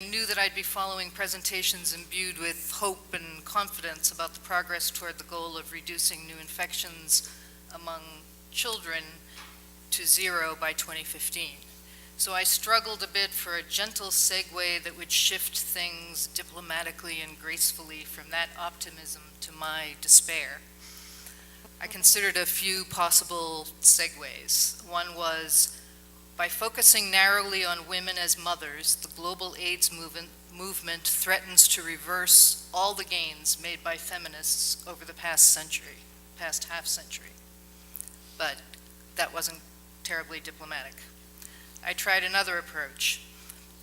I knew that I'd be following presentations imbued with hope and confidence about the progress toward the goal of reducing new infections among children to 0 by 2015. So I struggled a bit for a gentle segue that would shift things diplomatically and gracefully from that optimism to my despair. I considered a few possible segues. One was, by focusing narrowly on women as mothers, the global AIDS movement threatens to reverse all the gains made by feminists over the past half century. But that wasn't terribly diplomatic. I tried another approach.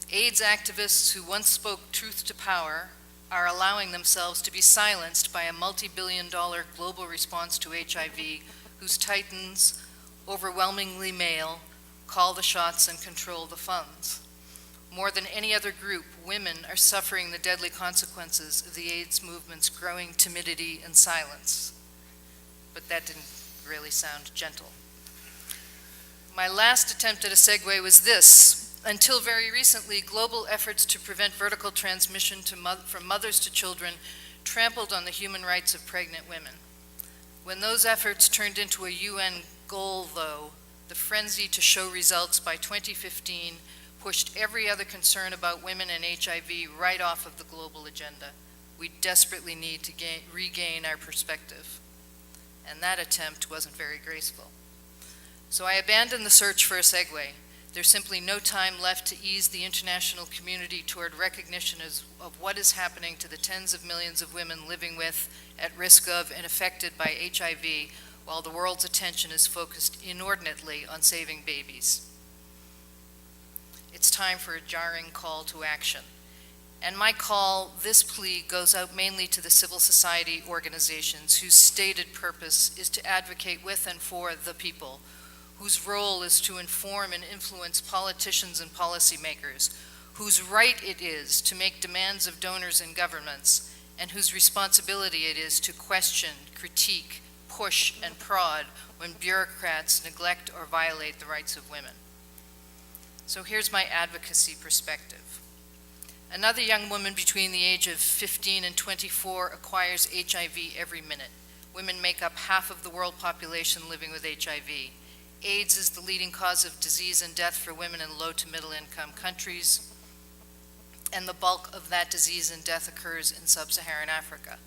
AIDS activists who once spoke truth to power are allowing themselves to be silenced by a multi-billion-dollar global response to HIV whose titans, overwhelmingly male, call the shots and control the funds. More than any other group, women are suffering the deadly consequences of the AIDS movement's growing timidity and silence. But that didn't really sound gentle. My last attempt at a segue was this. Until very recently, global efforts to prevent vertical transmission from mothers to children trampled on the human rights of pregnant women. When those efforts turned into a UN goal, though, the frenzy to show results by 2015 pushed every other concern about women and HIV right off of the global agenda. We desperately need to regain our perspective. And that attempt wasn't very graceful. So I abandoned the search for a segue. There's simply no time left to ease the international community toward recognition of what is happening to the tens of millions of women living with, at risk of, and affected by HIV, while the world's attention is focused inordinately on saving babies. It's time for a jarring call to action. And my call, this plea, goes out mainly to the civil society organizations whose stated purpose is to advocate with and for the people, whose role is to inform and influence politicians and policymakers, whose right it is to make demands of donors and governments, and whose responsibility it is to question, critique, push, and prod when bureaucrats neglect or violate the rights of women. So here's my advocacy perspective. Another young woman between the age of 15 and 24 acquires HIV every minute. Women make up half of the world population living with HIV. AIDS is the leading cause of disease and death for women in low to middle income countries, and the bulk of that disease and death occurs in sub-Saharan Africa.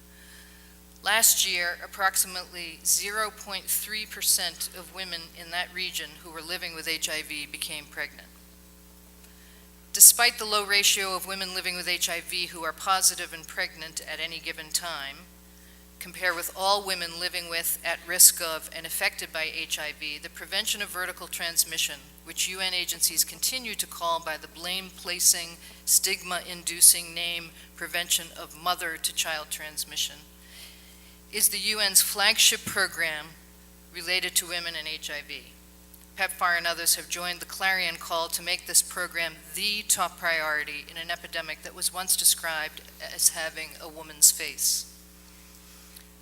Last year, approximately 0.3% of women in that region who were living with HIV became pregnant. Despite the low ratio of women living with HIV who are positive and pregnant at any given time, compare with all women living with, at risk of, and affected by HIV, the prevention of vertical transmission, which UN agencies continue to call by the blame-placing, stigma-inducing name prevention of mother-to-child transmission, is the UN's flagship program related to women and HIV. PEPFAR and others have joined the clarion call to make this program the top priority in an epidemic that was once described as having a woman's face.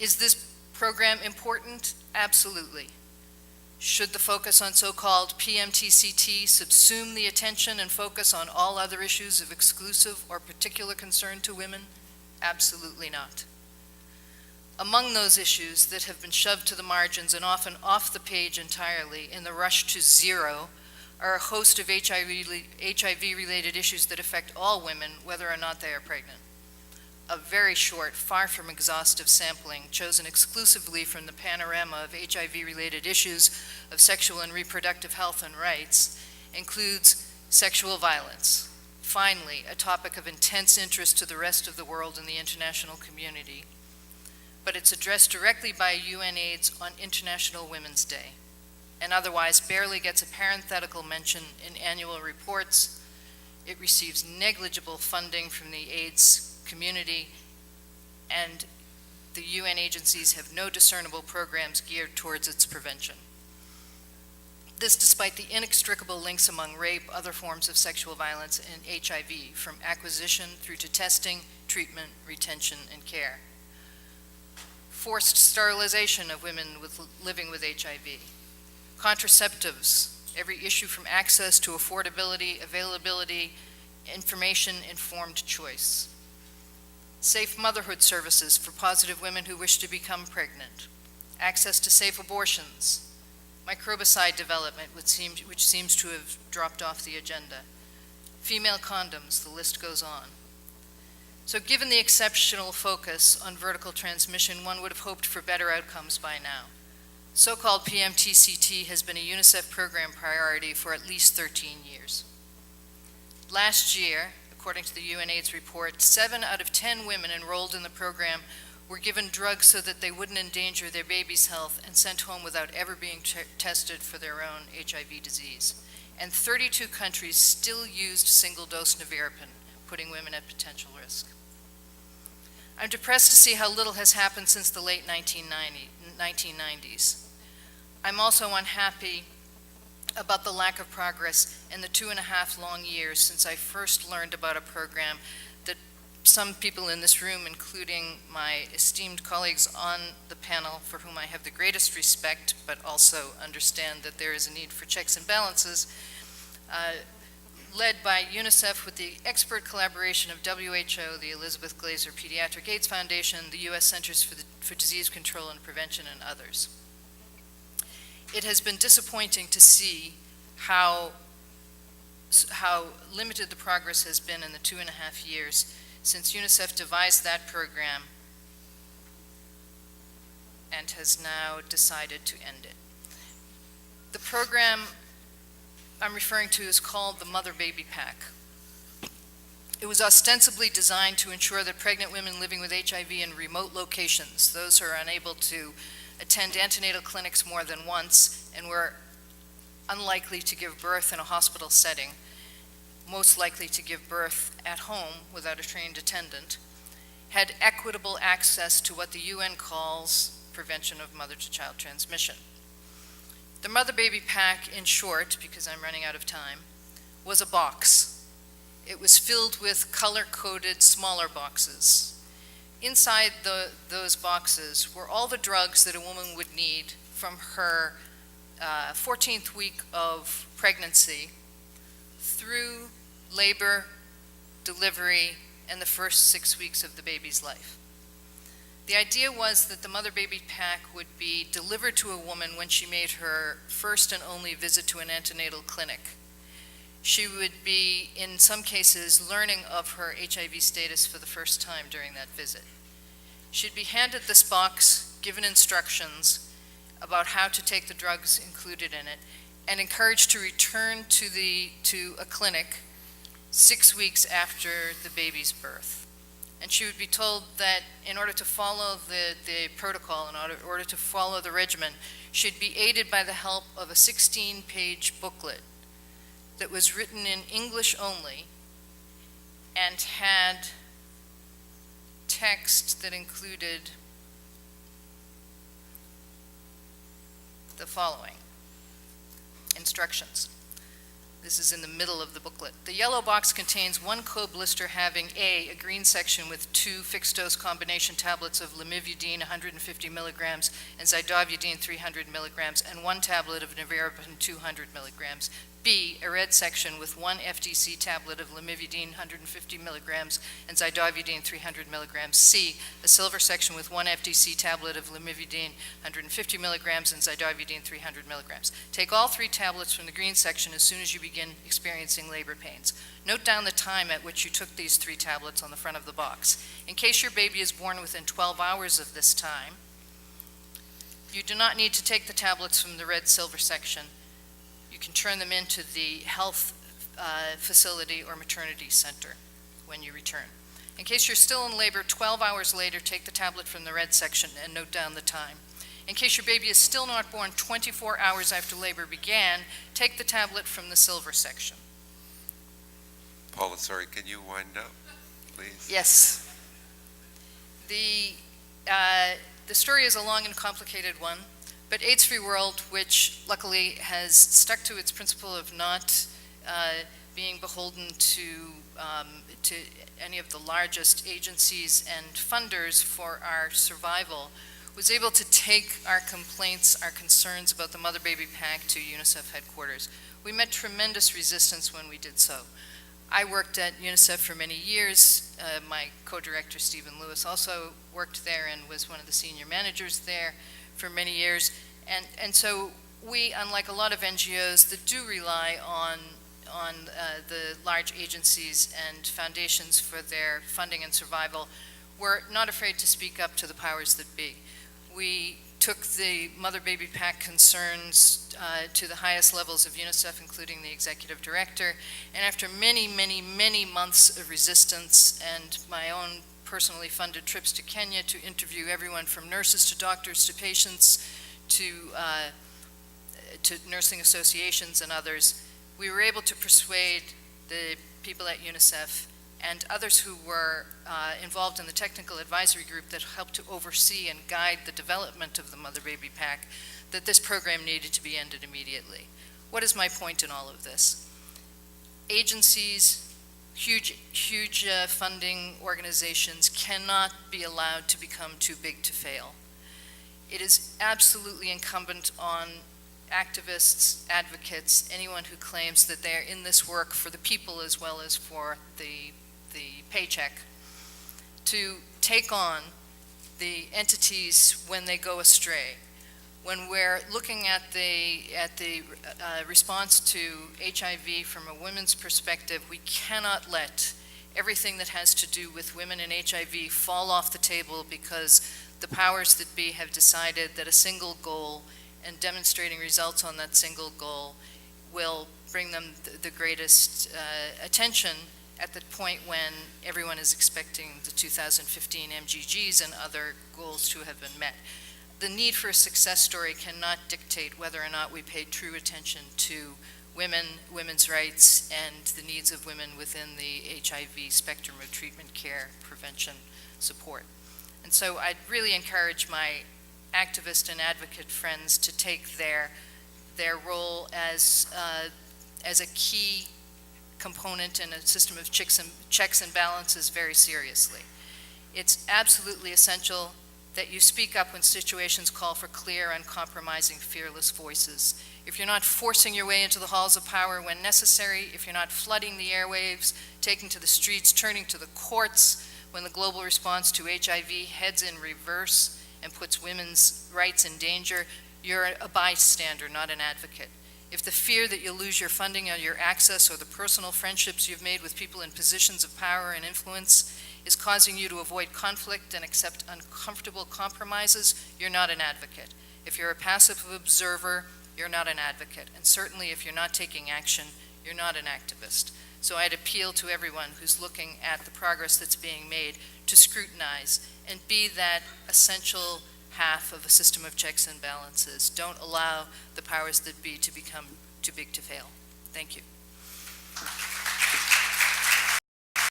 Is this program important? Absolutely. Should the focus on so-called PMTCT subsume the attention and focus on all other issues of exclusive or particular concern to women? Absolutely not. Among those issues that have been shoved to the margins and often off the page entirely in the rush to zero are a host of HIV-related issues that affect all women, whether or not they are pregnant. A very short, far from exhaustive sampling chosen exclusively from the panorama of HIV-related issues of sexual and reproductive health and rights includes sexual violence, finally, a topic of intense interest to the rest of the world and the international community, but it's addressed directly by UNAIDS on International Women's Day, and otherwise barely gets a parenthetical mention in annual reports. It receives negligible funding from the AIDS community, and the UN agencies have no discernible programs geared towards its prevention. This despite the inextricable links among rape, other forms of sexual violence, and HIV, from acquisition through to testing, treatment, retention, and care. Forced sterilization of women living with HIV. Contraceptives, every issue from access to affordability, availability, information-informed choice. Safe motherhood services for positive women who wish to become pregnant. Access to safe abortions. Microbicide development, which seems to have dropped off the agenda. Female condoms, the list goes on. So given the exceptional focus on vertical transmission, one would have hoped for better outcomes by now. So-called PMTCT has been a UNICEF program priority for at least 13 years. Last year, according to the UNAIDS report, 7 out of 10 women enrolled in the program were given drugs so that they wouldn't endanger their baby's health and sent home without ever being tested for their own HIV disease. And 32 countries still used single-dose nevirapine, putting women at potential risk. I'm depressed to see how little has happened since the late 1990s. I'm also unhappy about the lack of progress in the 2.5 long years since I first learned about a program that some people in this room, including my esteemed colleagues on the panel, for whom I have the greatest respect, but also understand that there is a need for checks and balances, led by UNICEF with the expert collaboration of WHO, the Elizabeth Glaser Pediatric AIDS Foundation, the U.S. Centers for Disease Control and Prevention, and others. It has been disappointing to see how limited the progress has been in the 2.5 years since UNICEF devised that program and has now decided to end it. The program I'm referring to is called the Mother Baby Pack. It was ostensibly designed to ensure that pregnant women living with HIV in remote locations, those who are unable to attend antenatal clinics more than once and were unlikely to give birth in a hospital setting, most likely to give birth at home without a trained attendant, had equitable access to what the UN calls prevention of mother-to-child transmission. The Mother Baby Pack, in short, because I'm running out of time, was a box. It was filled with color-coded smaller boxes. Inside those boxes were all the drugs that a woman would need from her 14th week of pregnancy through labor, delivery, and the first 6 weeks of the baby's life. The idea was that the Mother Baby Pack would be delivered to a woman when she made her first and only visit to an antenatal clinic. She would be, in some cases, learning of her HIV status for the first time during that visit. She'd be handed this box, given instructions about how to take the drugs included in it, and encouraged to return to a clinic 6 weeks after the baby's birth. And she would be told that in order to follow the protocol, in order to follow the regimen, she'd be aided by the help of a 16-page booklet that was written in English only and had text that included the following instructions. This is in the middle of the booklet. The yellow box contains one co-blister having a green section with 2 fixed-dose combination tablets of lamivudine 150 milligrams and zidovudine 300 milligrams and 1 tablet of nevirapine 200 milligrams. B, a red section with 1 FDC tablet of lamivudine 150 milligrams and zidovudine 300 milligrams. C, a silver section with 1 FDC tablet of lamivudine 150 milligrams and zidovudine 300 milligrams. Take all 3 tablets from the green section as soon as you begin experiencing labor pains. Note down the time at which you took these 3 tablets on the front of the box. In case your baby is born within 12 hours of this time, you do not need to take the tablets from the red-silver section. You can turn them into the health facility or maternity center when you return. In case you're still in labor, 12 hours later, take the tablet from the red section and note down the time. In case your baby is still not born 24 hours after labor began, take the tablet from the silver section. Paula, sorry, can you wind up, please? Yes. The story is a long and complicated one. But AIDS-Free World, which luckily has stuck to its principle of not being beholden to any of the largest agencies and funders for our survival, was able to take our complaints, our concerns about the Mother Baby Pack to UNICEF headquarters. We met tremendous resistance when we did so. I worked at UNICEF for many years. My co-director, Stephen Lewis, also worked there and was one of the senior managers there for many years. And so we, unlike a lot of NGOs that do rely on the large agencies and foundations for their funding and survival, we're not afraid to speak up to the powers that be. We took the mother-baby pack concerns to the highest levels of UNICEF, including the executive director, and after many, many, many months of resistance and my own personally funded trips to Kenya to interview everyone from nurses to doctors to patients to nursing associations and others, we were able to persuade the people at UNICEF and others who were involved in the technical advisory group that helped to oversee and guide the development of the mother-baby pack that this program needed to be ended immediately. What is my point in all of this? Agencies, huge funding organizations cannot be allowed to become too big to fail. It is absolutely incumbent on activists, advocates, anyone who claims that they're in this work for the people as well as for the paycheck, to take on the entities when they go astray. When we're looking at the response to HIV from a women's perspective, we cannot let everything that has to do with women and HIV fall off the table because the powers that be have decided that a single goal and demonstrating results on that single goal will bring them the greatest attention at the point when everyone is expecting the 2015 MGGs and other goals to have been met. The need for a success story cannot dictate whether or not we pay true attention to women, women's rights, and the needs of women within the HIV spectrum of treatment, care, prevention, support. And so I'd really encourage my activist and advocate friends to take their role as a key component in a system of checks and balances very seriously. It's absolutely essential that you speak up when situations call for clear, uncompromising, fearless voices. If you're not forcing your way into the halls of power when necessary, if you're not flooding the airwaves, taking to the streets, turning to the courts when the global response to HIV heads in reverse and puts women's rights in danger, you're a bystander, not an advocate. If the fear that you'll lose your funding or your access or the personal friendships you've made with people in positions of power and influence is causing you to avoid conflict and accept uncomfortable compromises, you're not an advocate. If you're a passive observer, you're not an advocate. And certainly if you're not taking action, you're not an activist. So I'd appeal to everyone who's looking at the progress that's being made to scrutinize and be that essential half of a system of checks and balances. Don't allow the powers that be to become too big to fail. Thank you.